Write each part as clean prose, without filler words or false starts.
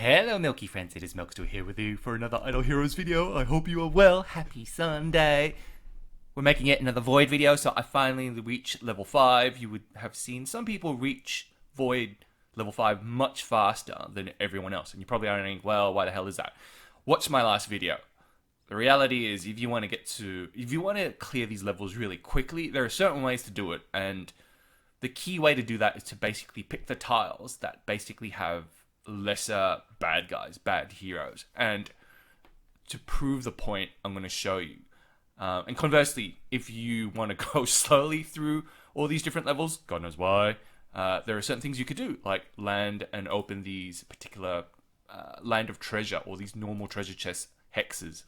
Hello Milky friends, it is Milkster here with you for another Idle Heroes video. I hope you are well. Happy Sunday. We're making yet another Void video, so I finally reached level 5. You would have seen some people reach Void level 5 much faster than everyone else. And you probably are thinking, well, why the hell is that? Watch my last video. The reality is, if you want to clear these levels really quickly, there are certain ways to do it. And the key way to do that is to basically pick the tiles that basically have lesser bad guys, bad heroes. And to prove the point, I'm going to show you. And conversely, if you want to go slowly through all these different levels, God knows why, there are certain things you could do, like land and open these particular land of treasure or these normal treasure chest hexes.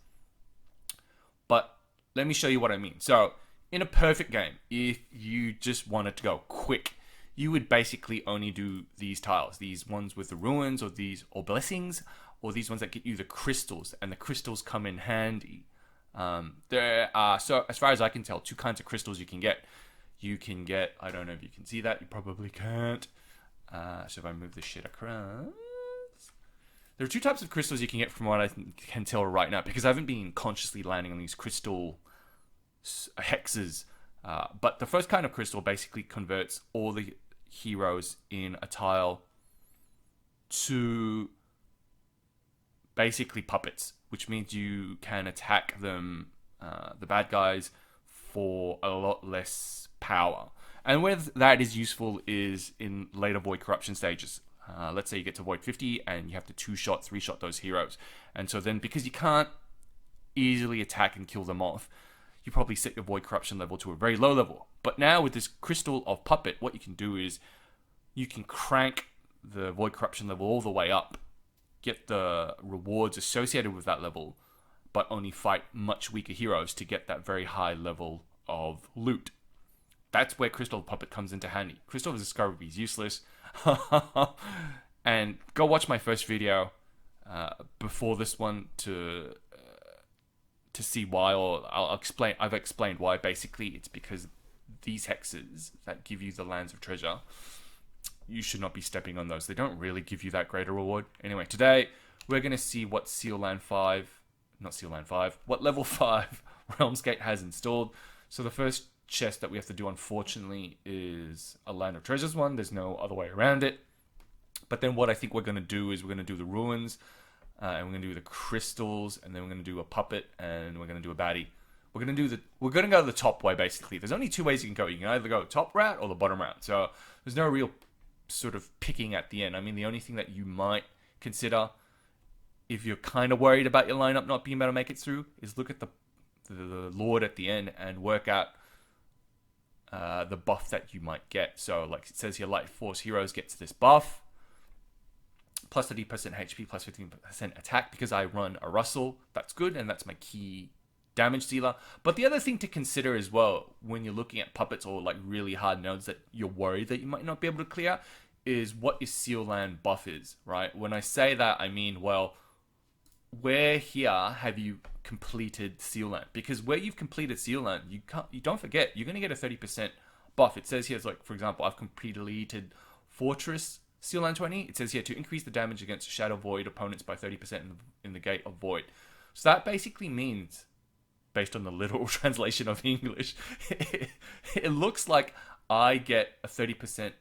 But let me show you what I mean. So, in a perfect game, if you just wanted to go quick, you would basically only do these tiles, these ones with the ruins, or these or blessings, or these ones that get you the crystals, and the crystals come in handy. There are, so as far as I can tell, two kinds of crystals you can get. You can get, I don't know if you can see that, you probably can't. So if I move this shit across, there are two types of crystals you can get from what I can tell right now, because I haven't been consciously landing on these crystal hexes. But the first kind of crystal basically converts all the heroes in a tile to basically puppets, which means you can attack them, the bad guys, for a lot less power. And where that is useful is in later Void Corruption stages. Let's say you get to Void 50 and you have to 2-shot, 3-shot those heroes. And so then, because you can't easily attack and kill them off, you probably set your Void Corruption level to a very low level. But now with this Crystal of Puppet, what you can do is you can crank the Void Corruption level all the way up, get the rewards associated with that level, but only fight much weaker heroes to get that very high level of loot. That's where Crystal of Puppet comes into handy. Crystal of Discovery is useless. And go watch my first video before this one to see why, or I've explained why. Basically, it's because these hexes that give you the lands of treasure, you should not be stepping on those. They don't really give you that great a reward. Anyway, today we're going to see what what level 5 Realmsgate has installed. So the first chest that we have to do, unfortunately, is a Land of Treasures one. There's no other way around it. But then what I think we're going to do is we're going to do the ruins, and we're going to do the crystals, and then we're going to do a puppet, and we're going to do a baddie. We're going to go the top way, basically. There's only two ways you can go. You can either go top route or the bottom route. So there's no real sort of picking at the end. I mean, the only thing that you might consider, if you're kind of worried about your lineup not being able to make it through, is look at the Lord at the end and work out the buff that you might get. So, like it says here, Light Force Heroes gets this buff, plus 30% HP, plus 15% attack. Because I run a Russell, that's good, and that's my key damage dealer. But the other thing to consider as well, when you're looking at puppets or like really hard nodes that you're worried that you might not be able to clear, is what your Seal Land buff is, right? When I say that, I mean, well, where here have you completed Seal Land? Because where you've completed Seal Land, you don't forget, you're going to get a 30% buff. It says here, it's like, for example, I've completed Fortress Seal Land 20. It says here to increase the damage against Shadow Void opponents by 30% in the Gate of Void. So that basically means, based on the literal translation of English, it looks like I get a 30%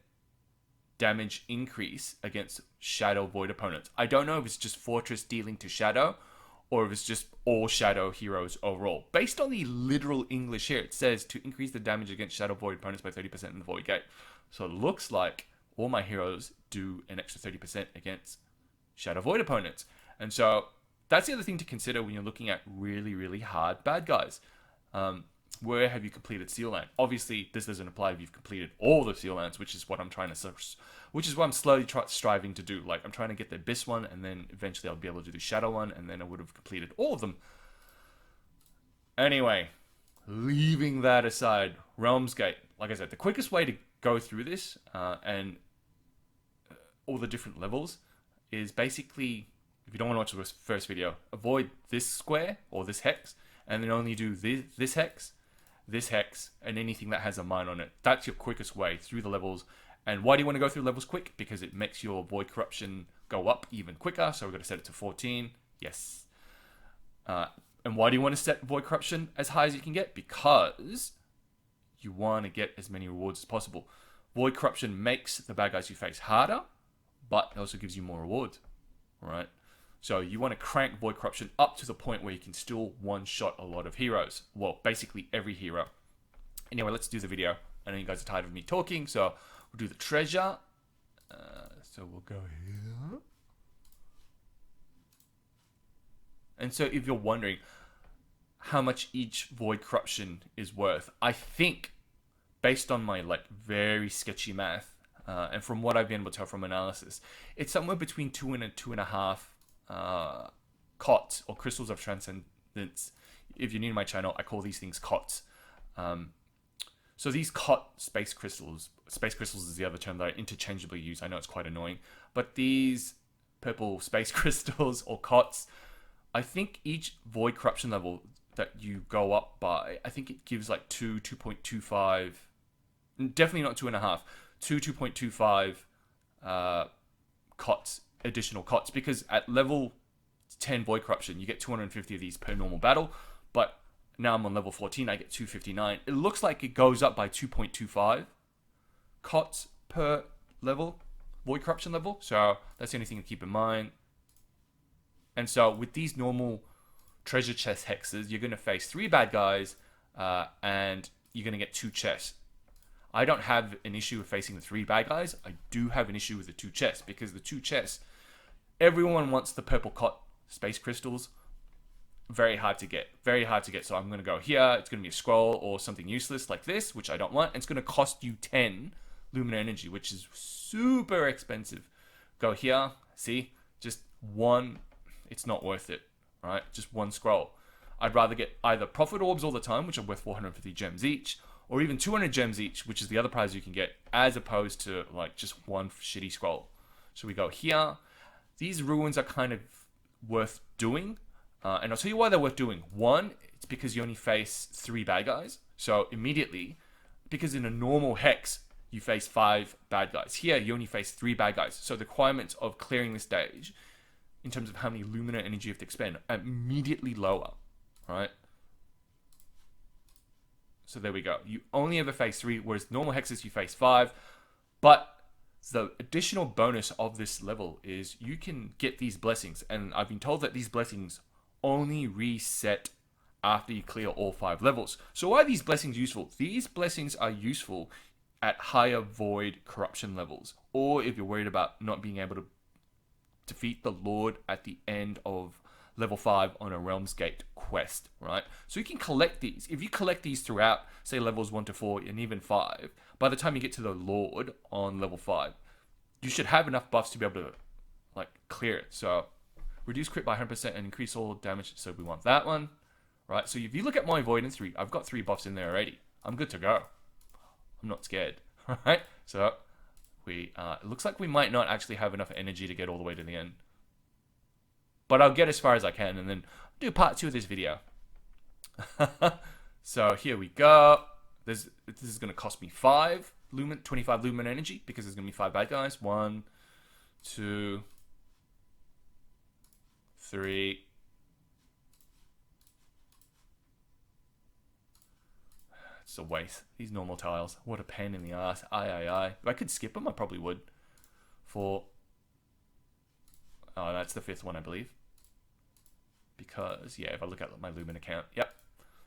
damage increase against Shadow Void opponents. I don't know if it's just Fortress dealing to Shadow, or if it's just all Shadow heroes overall. Based on the literal English here, it says to increase the damage against Shadow Void opponents by 30% in the Void Gate. So it looks like all my heroes do an extra 30% against Shadow Void opponents. And so that's the other thing to consider when you're looking at really, really hard bad guys. Where have you completed Seal Land? Obviously, this doesn't apply if you've completed all the Seal Lands, which is what I'm slowly striving to do. Like, I'm trying to get the Abyss one, and then eventually I'll be able to do the Shadow one, and then I would have completed all of them. Anyway, leaving that aside, Realmsgate. Like I said, the quickest way to go through this, and all the different levels, is basically, if you don't want to watch the first video, avoid this square, or this hex, and then only do this hex, and anything that has a mine on it. That's your quickest way through the levels. And why do you want to go through levels quick? Because it makes your Void Corruption go up even quicker. So we're going to set it to 14. Yes. And why do you want to set Void Corruption as high as you can get? Because you want to get as many rewards as possible. Void Corruption makes the bad guys you face harder, but it also gives you more rewards, right? So you want to crank Void Corruption up to the point where you can still one-shot a lot of heroes. Well, basically every hero. Anyway, let's do the video. I know you guys are tired of me talking, so we'll do the treasure. So we'll go here. And so if you're wondering how much each Void Corruption is worth, I think, based on my very sketchy math, and from what I've been able to tell from analysis, it's somewhere between 2 and 2.5 COTS, or Crystals of Transcendence. If you're new to my channel, I call these things COTS. So these COT space crystals is the other term that I interchangeably use. I know it's quite annoying, but these purple space crystals, or COTS, I think each Void Corruption level that you go up by, I think it gives 2.25, definitely not 2.5, 2.25 COTS, additional COTS, because at level 10 Void Corruption, you get 250 of these per normal battle, but now I'm on level 14, I get 259. It looks like it goes up by 2.25 COTS per level, Void Corruption level, so that's the only thing to keep in mind. And so with these normal treasure chest hexes, you're going to face 3 bad guys, and you're going to get 2 chests. I don't have an issue with facing the 3 bad guys. I do have an issue with the 2 chests, because the 2 chests, everyone wants the purple COT space crystals. Very hard to get. Very hard to get. So I'm going to go here. It's going to be a scroll or something useless like this, which I don't want. And it's going to cost you 10 Lumina Energy, which is super expensive. Go here. See? Just one. It's not worth it. Right? Just one scroll. I'd rather get either Prophet Orbs all the time, which are worth 450 gems each, or even 200 gems each, which is the other prize you can get, as opposed to just one shitty scroll. So we go here. These ruins are kind of worth doing. And I'll tell you why they're worth doing. One, it's because you only face 3 bad guys. So immediately, because in a normal hex, you face 5 bad guys. Here, you only face 3 bad guys. So the requirements of clearing the stage, in terms of how many Lumina energy you have to expend, are immediately lower. Right? So there we go. You only ever face 3, whereas normal hexes, you face 5. But the additional bonus of this level is you can get these blessings. And I've been told that these blessings only reset after you clear all 5 levels. So why are these blessings useful? These blessings are useful at higher Void Corruption levels, or if you're worried about not being able to defeat the Lord at the end of level 5 on a Realms Gate quest, right? So you can collect these. If you collect these throughout, say levels 1 to 4 and even 5, by the time you get to the Lord on level 5, you should have enough buffs to be able to clear it. So reduce crit by 100% and increase all damage. So we want that one, right? So if you look at my Avoidance 3, I've got 3 buffs in there already. I'm good to go. I'm not scared, right? So it looks like we might not actually have enough energy to get all the way to the end. But I'll get as far as I can and then do part 2 of this video. So here we go. This is going to cost me 25 Lumen energy, because there's going to be 5 bad guys. 1, 2, 3. It's a waste. These normal tiles. What a pain in the ass. Aye. If I could skip them, I probably would. 4. Oh, that's the 5th one, I believe. Because, yeah, if I look at my Lumen account, yep.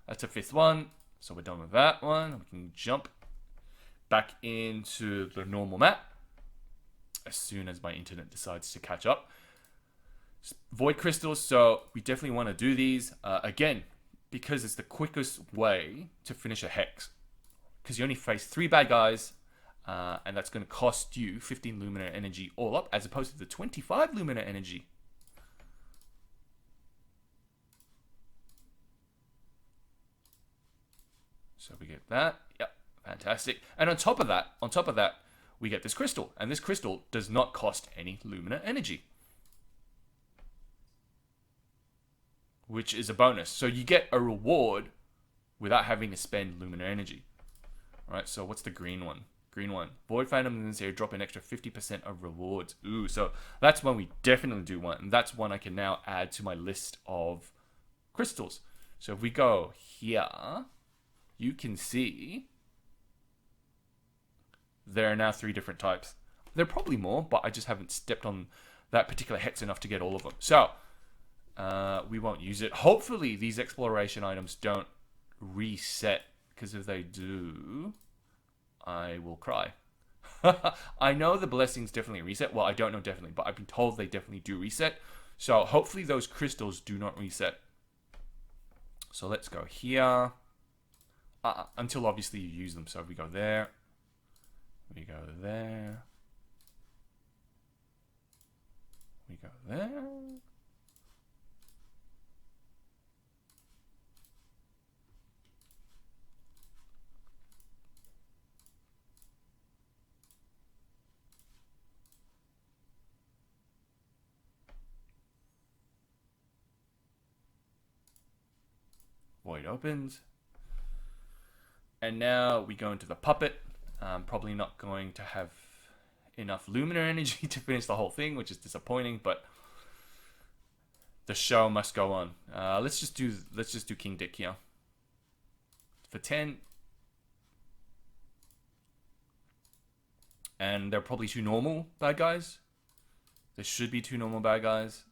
That's the 5th one. So we're done with that one. We can jump back into the normal map as soon as my internet decides to catch up. Void Crystals, so we definitely want to do these. Again, because it's the quickest way to finish a hex. Because you only face 3 bad guys, and that's going to cost you 15 Lumina energy all up, as opposed to the 25 Lumina energy. So we get that. Yep, fantastic. And on top of that, we get this crystal. And this crystal does not cost any Lumina energy, which is a bonus. So you get a reward without having to spend Lumina energy. All right, so what's the green one? green one. Void Phantom in this area drop an extra 50% of rewards. Ooh, so that's one we definitely do want. And that's one I can now add to my list of crystals. So if we go here, you can see there are now 3 different types. There are probably more, but I just haven't stepped on that particular hex enough to get all of them. So we won't use it. Hopefully these exploration items don't reset, because if they do, I will cry. I know the blessings definitely reset. Well, I don't know definitely, but I've been told they definitely do reset. So hopefully those crystals do not reset. So let's go here. Until obviously you use them. So if we go there, we go there, we go there. Void opens. And now we go into the puppet. Probably not going to have enough Luminar energy to finish the whole thing, which is disappointing, but the show must go on. Let's just do King Dick here. For 10. And there are probably 2 normal bad guys. There should be 2 normal bad guys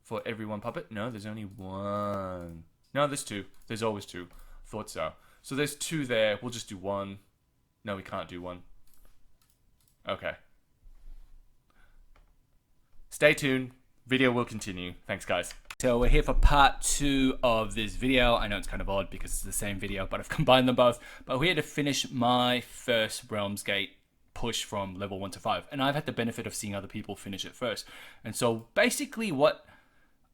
for every one puppet. No, there's only 1. No, there's 2. There's always 2. Thought so. So there's 2 there. We'll just do 1. No, we can't do 1. Okay. Stay tuned. Video will continue. Thanks, guys. So we're here for part 2 of this video. I know it's kind of odd because it's the same video, but I've combined them both. But we're here to finish my first Realms Gate push from level 1 to 5. And I've had the benefit of seeing other people finish it first. And so basically what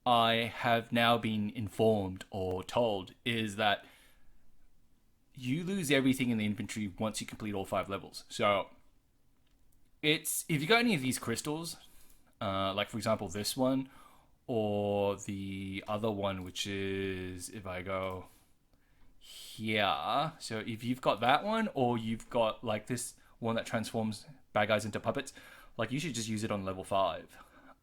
I have now been informed or told is that you lose everything in the inventory once you complete all 5 levels. So it's, if you got any of these crystals, like for example this one, or the other one, which is, if I go here, so if you've got that one, or you've got like this one that transforms bad guys into puppets, like you should just use it on level 5.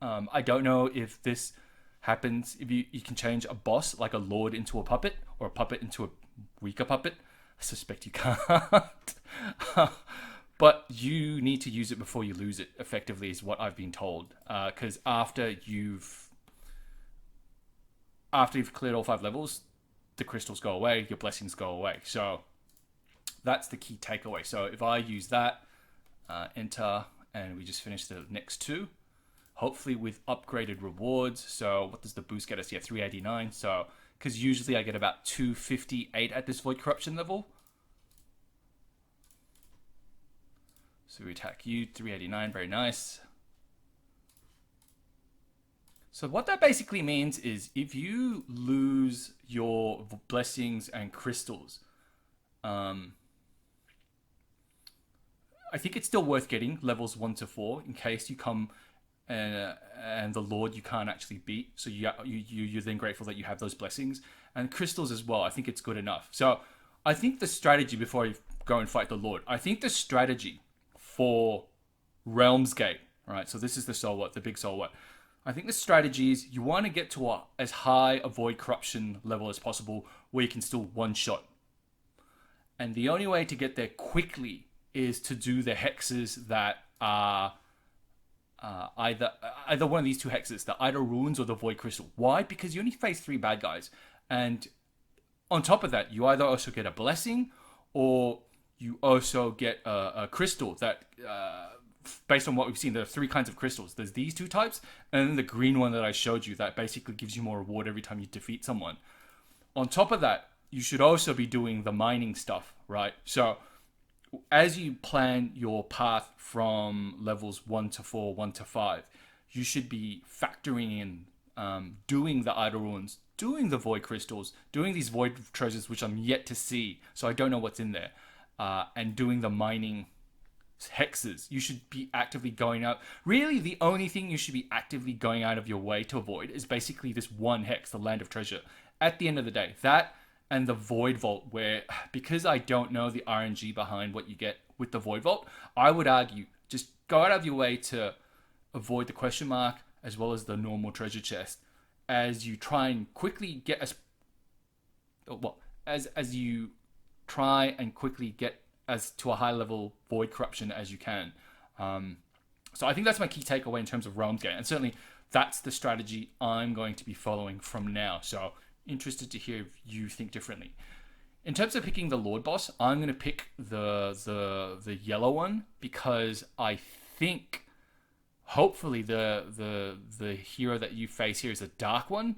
I don't know if this happens, if you can change a boss, like a lord, into a puppet, or a puppet into a weaker puppet. I suspect you can't. But you need to use it before you lose it, effectively, is what I've been told. Because after you've cleared all 5 levels, the crystals go away, your blessings go away. So that's the key takeaway. So if I use that, enter, and we just finish the next 2, hopefully with upgraded rewards. So what does the boost get us? Yeah, 389. So because usually I get about 258 at this Void Corruption level. So we attack you, 389, very nice. So what that basically means is if you lose your blessings and crystals, I think it's still worth getting levels 1 to 4 in case you come and the Lord you can't actually beat. So you're then grateful that you have those blessings. And crystals as well, I think it's good enough. So I think the strategy, before you go and fight the Lord, I think the strategy for Realms Gate, right? So this is the Soul What, the big Soul What. I think the strategy is you want to get to as high a Void Corruption level as possible where you can still one-shot. And the only way to get there quickly is to do the hexes that are either one of these 2 hexes, the Idle Ruins or the Void Crystal. Why? Because you only face 3 bad guys. And on top of that, you either also get a blessing or you also get a crystal that, based on what we've seen, there are 3 kinds of crystals. There's these 2 types, and then the green one that I showed you that basically gives you more reward every time you defeat someone. On top of that, you should also be doing the mining stuff, right? So as you plan your path from levels 1 to 4, 1 to 5, you should be factoring in doing the Idle Ruins, doing the Void Crystals, doing these Void Treasures, which I'm yet to see, so I don't know what's in there, and doing the mining hexes. You should be actively going out. Really, the only thing you should be actively going out of your way to avoid is basically this one hex, the Land of Treasure. At the end of the day, that and the Void Vault, where because I don't know the RNG behind what you get with the Void Vault, I would argue just go out of your way to avoid the question mark as well as the normal treasure chest as you try and quickly get as you try and quickly get as to a high level void corruption as you can. So I think that's my key takeaway in terms of Realms Gate, and certainly that's the strategy I'm going to be following from now. So interested to hear if you think differently. In terms of picking the Lord boss, I'm going to pick the yellow one because I think hopefully the hero that you face here is a dark one.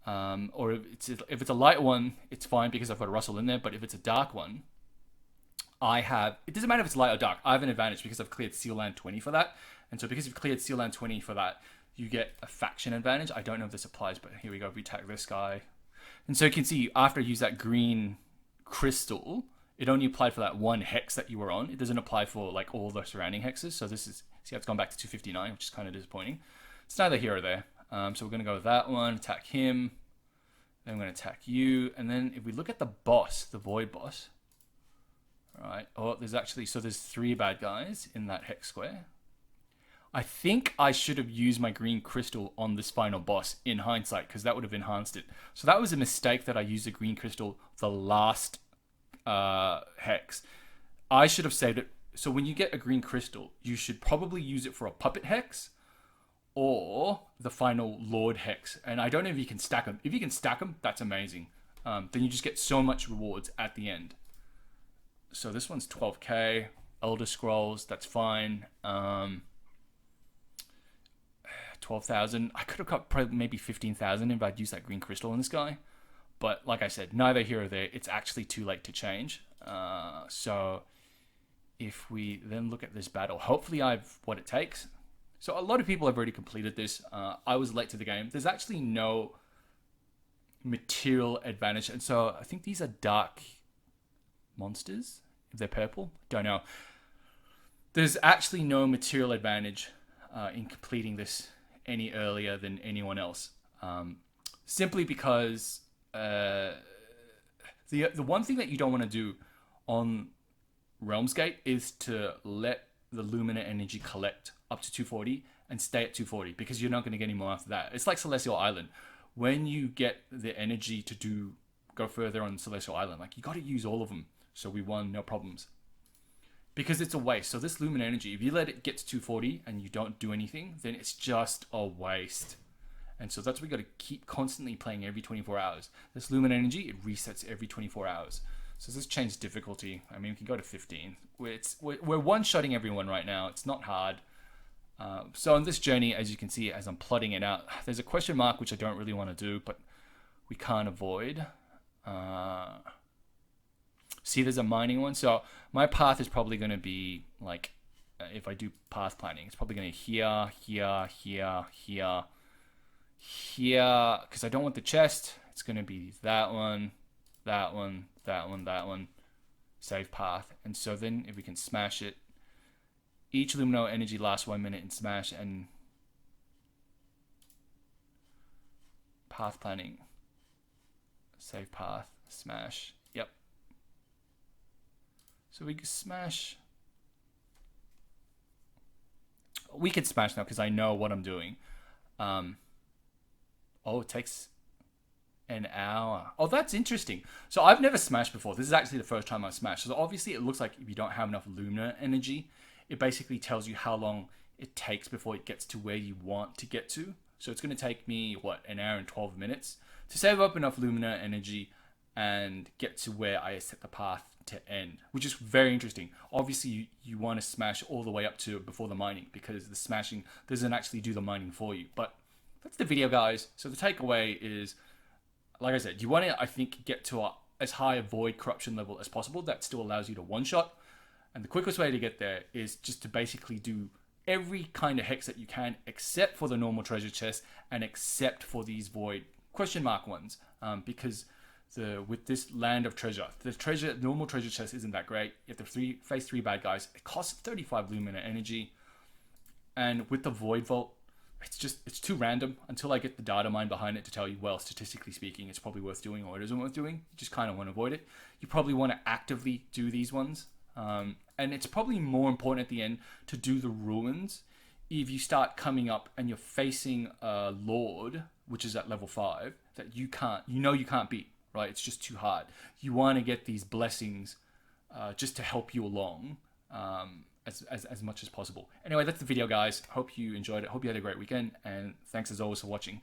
Or if it's a light one, it's fine because I've got a Russell in there. But if it's a dark one, it doesn't matter if it's light or dark. I have an advantage because I've cleared Seal Land 20 for that. And so because you've cleared Seal Land 20 for that, you get a faction advantage. I don't know if this applies, but here we go. We attack this guy. And so you can see after I use that green crystal, it only applied for that one hex that you were on. It doesn't apply for like all the surrounding hexes. So this is, see how it's gone back to 259, which is kind of disappointing. It's neither here or there. So we're going to go with that one, attack him. Then I'm going to attack you. And then if we look at the boss, the Void boss. All right. Oh, there's 3 bad guys in that hex square. I think I should have used my green crystal on this final boss in hindsight because that would have enhanced it. So that was a mistake that I used the green crystal the last hex. I should have saved it. So when you get a green crystal, you should probably use it for a puppet hex or the final Lord hex. And I don't know if you can stack them. If you can stack them, that's amazing. Then you just get so much rewards at the end. So this one's 12k. Elder Scrolls, that's fine. 12,000. I could have got probably maybe 15,000 if I'd used that green crystal on this guy. But like I said, neither here or there. It's actually too late to change. So if we then look at this battle, hopefully I've what it takes. So a lot of people have already completed this. I was late to the game. There's actually no material advantage. And so I think these are dark monsters. If they're purple, don't know. There's actually no material advantage in completing this any earlier than anyone else. Simply because the one thing that you don't want to do on Realms Gate is to let the Lumina energy collect up to 240 and stay at 240 because you're not going to get any more after that. It's like Celestial Island. When you get the energy to go further on Celestial Island, like you got to use all of them. So we won, no problems. Because it's a waste. So this Lumina energy, if you let it get to 240 and you don't do anything, then it's just a waste. And so that's what we got to keep constantly playing every 24 hours. This Lumina energy, it resets every 24 hours. So let's change difficulty. I mean, we can go to 15. We're one-shotting everyone right now. It's not hard. So on this journey, as you can see, as I'm plotting it out, there's a question mark, which I don't really want to do, but we can't avoid. See, there's a mining one. So my path is probably going to be like, if I do path planning, it's probably going to here, because I don't want the chest. It's going to be that one, that one, that one, that one, save path. And so then if we can smash it, each Lumino energy lasts 1 minute and smash and path planning, save path, smash. Yep. So we can smash. We can smash now because I know what I'm doing. Oh, it takes an hour. Oh, that's interesting. So I've never smashed before. This is actually the first time I've smashed. So obviously it looks like if you don't have enough Lumina energy, it basically tells you how long it takes before it gets to where you want to get to. So it's going to take me, what, an hour and 12 minutes to save up enough Lumina energy and get to where I set the path to end, which is very interesting. Obviously, you want to smash all the way up to before the mining because the smashing doesn't actually do the mining for you. But that's the video, guys. So the takeaway is, like I said, you want to, I think, get to as high a void corruption level as possible. That still allows you to one-shot. And the quickest way to get there is just to basically do every kind of hex that you can, except for the normal treasure chest and except for these void question mark ones. Because with this land of treasure, the normal treasure chest isn't that great. You have to face 3 bad guys. It costs 35 Lumina energy. And with the Void Vault, it's too random until I get the data mine behind it to tell you, well, statistically speaking, it's probably worth doing or it isn't worth doing. You just kind of want to avoid it. You probably want to actively do these ones. And it's probably more important at the end to do the ruins if you start coming up and you're facing a lord, which is at level 5, that you can't beat, right? It's just too hard. You want to get these blessings just to help you along as much as possible. Anyway, that's the video, guys. Hope you enjoyed it. Hope you had a great weekend, and thanks as always for watching.